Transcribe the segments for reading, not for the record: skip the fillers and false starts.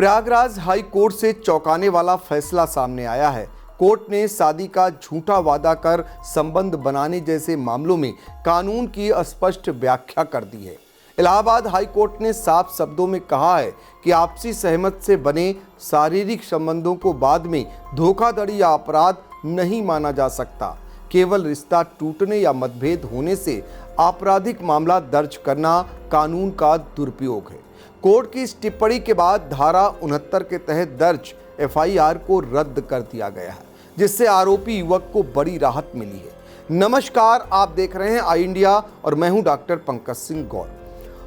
Prayagraj high court से चौंकाने वाला फैसला सामने आया है। कोर्ट ने शादी का झूठा वादा कर संबंध बनाने जैसे मामलों में कानून की स्पष्ट व्याख्या कर दी है। इलाहाबाद हाई कोर्ट ने साफ शब्दों में कहा है कि आपसी सहमत से बने शारीरिक संबंधों को बाद में धोखाधड़ी या अपराध नहीं माना जा सकता। केवल रिश्ता टूटने या मतभेद होने से आपराधिक मामला दर्ज करना कानून का दुरुपयोग है। कोर्ट की इस टिप्पणी के बाद धारा 69 के तहत दर्ज एफआईआर को रद्द कर दिया गया है, जिससे आरोपी युवक को बड़ी राहत मिली है। नमस्कार, आप देख रहे हैं आई इंडिया और मैं हूं डॉक्टर पंकज सिंह गौर।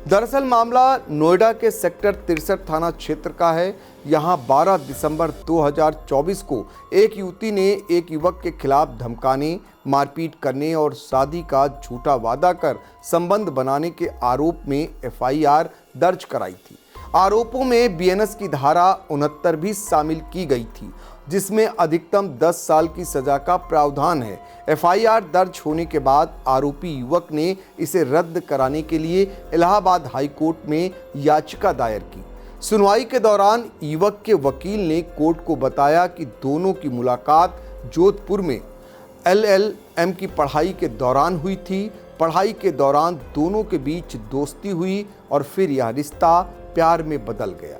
दरअसल मामला नोएडा के सेक्टर 63 थाना क्षेत्र का है। यहां 12 दिसंबर 2024 को एक युवती ने एक युवक के खिलाफ धमकाने, मारपीट करने और शादी का झूठा वादा कर संबंध बनाने के आरोप में एफआईआर दर्ज कराई थी। आरोपों में बीएनएस की धारा 69 भी शामिल की गई थी, जिसमें अधिकतम 10 साल की सजा का प्रावधान है। एफआईआर दर्ज होने के बाद आरोपी युवक ने इसे रद्द कराने के लिए इलाहाबाद हाई कोर्ट में याचिका दायर की। सुनवाई के दौरान युवक के वकील ने कोर्ट को बताया कि दोनों की मुलाकात जोधपुर में एलएलएम की पढ़ाई के दौरान हुई थी। पढ़ाई के दौरान दोनों के बीच दोस्ती हुई और फिर यह रिश्ता प्यार में बदल गया।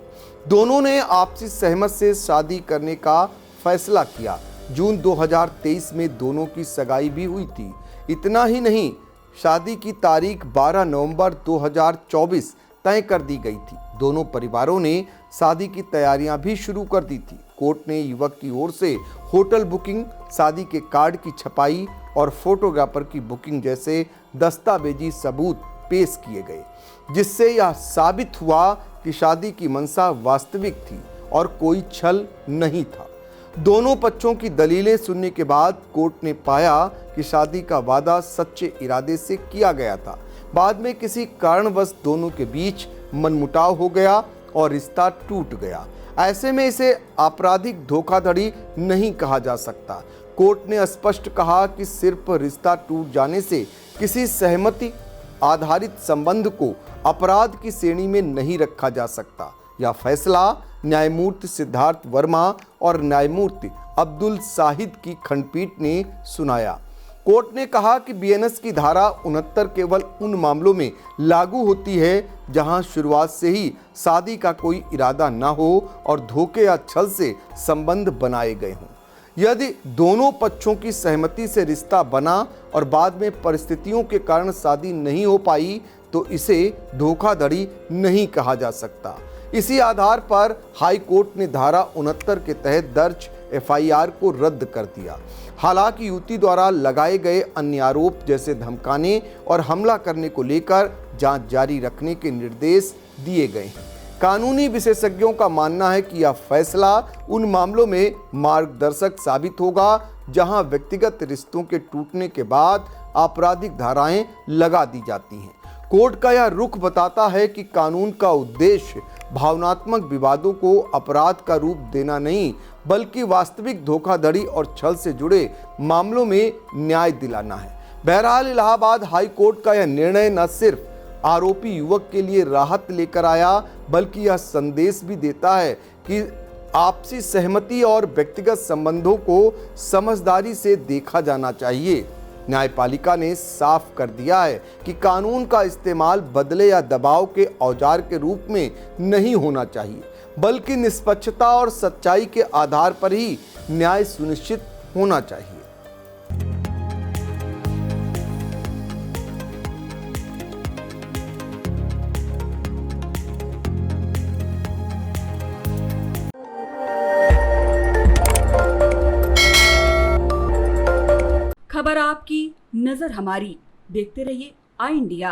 दोनों ने आपसी सहमत से शादी करने का फैसला किया। जून 2023 में दोनों की सगाई भी हुई थी। इतना ही नहीं, शादी की तारीख 12 नवंबर 2024 तय कर दी गई थी। दोनों परिवारों ने शादी की तैयारियां भी शुरू कर दी थी। कोर्ट ने युवक की ओर से होटल बुकिंग, शादी के कार्ड की छपाई और फोटोग्राफर की बुकिंग जैसे दस्तावेजी सबूत पेश किए गए, जिससे यह साबित हुआ कि शादी की मंशा वास्तविक थी और कोई छल नहीं था। दोनों पक्षों की दलीलें सुनने के बाद कोर्ट ने पाया कि शादी का वादा सच्चे इरादे से किया गया था। बाद में किसी कारणवश दोनों के बीच मनमुटाव हो गया और रिश्ता टूट गया। ऐसे में इसे आपराधिक धोखाधड़ी नहीं कहा जा सकता। कोर्ट ने स्पष्ट कहा कि सिर्फ रिश्ता टूट जाने से किसी सहमति आधारित संबंध को अपराध की श्रेणी में नहीं रखा जा सकता। यह फैसला न्यायमूर्ति सिद्धार्थ वर्मा और न्यायमूर्ति अब्दुल शाहिद की खंडपीठ ने सुनाया। कोर्ट ने कहा कि बीएनएस की धारा 69 केवल उन मामलों में लागू होती है जहां शुरुआत से ही शादी का कोई इरादा न हो और धोखे या छल से संबंध बनाए गए हों। यदि दोनों पक्षों की सहमति से रिश्ता बना और बाद में परिस्थितियों के कारण शादी नहीं हो पाई, तो इसे धोखाधड़ी नहीं कहा जा सकता। इसी आधार पर हाई कोर्ट ने धारा 69 के तहत दर्ज एफआईआर को रद्द कर दिया। हालांकि युवती द्वारा लगाए गए अन्य आरोप जैसे धमकाने और हमला करने को लेकर जांच जारी रखने के निर्देश दिए गए हैं। कानूनी विशेषज्ञों का मानना है कि यह फैसला उन मामलों में मार्गदर्शक साबित होगा जहां व्यक्तिगत रिश्तों के टूटने के बाद आपराधिक धाराएं लगा दी जाती हैं। कोर्ट का यह रुख बताता है कि कानून का उद्देश्य भावनात्मक विवादों को अपराध का रूप देना नहीं, बल्कि वास्तविक धोखाधड़ी और छल से जुड़े मामलों में न्याय दिलाना है। बहरहाल इलाहाबाद हाई कोर्ट का यह निर्णय न सिर्फ आरोपी युवक के लिए राहत लेकर आया, बल्कि यह संदेश भी देता है कि आपसी सहमति और व्यक्तिगत संबंधों को समझदारी से देखा जाना चाहिए। न्यायपालिका ने साफ कर दिया है कि कानून का इस्तेमाल बदले या दबाव के औजार के रूप में नहीं होना चाहिए, बल्कि निष्पक्षता और सच्चाई के आधार पर ही न्याय सुनिश्चित होना चाहिए। खबर आपकी, नजर हमारी। देखते रहिए आई इंडिया।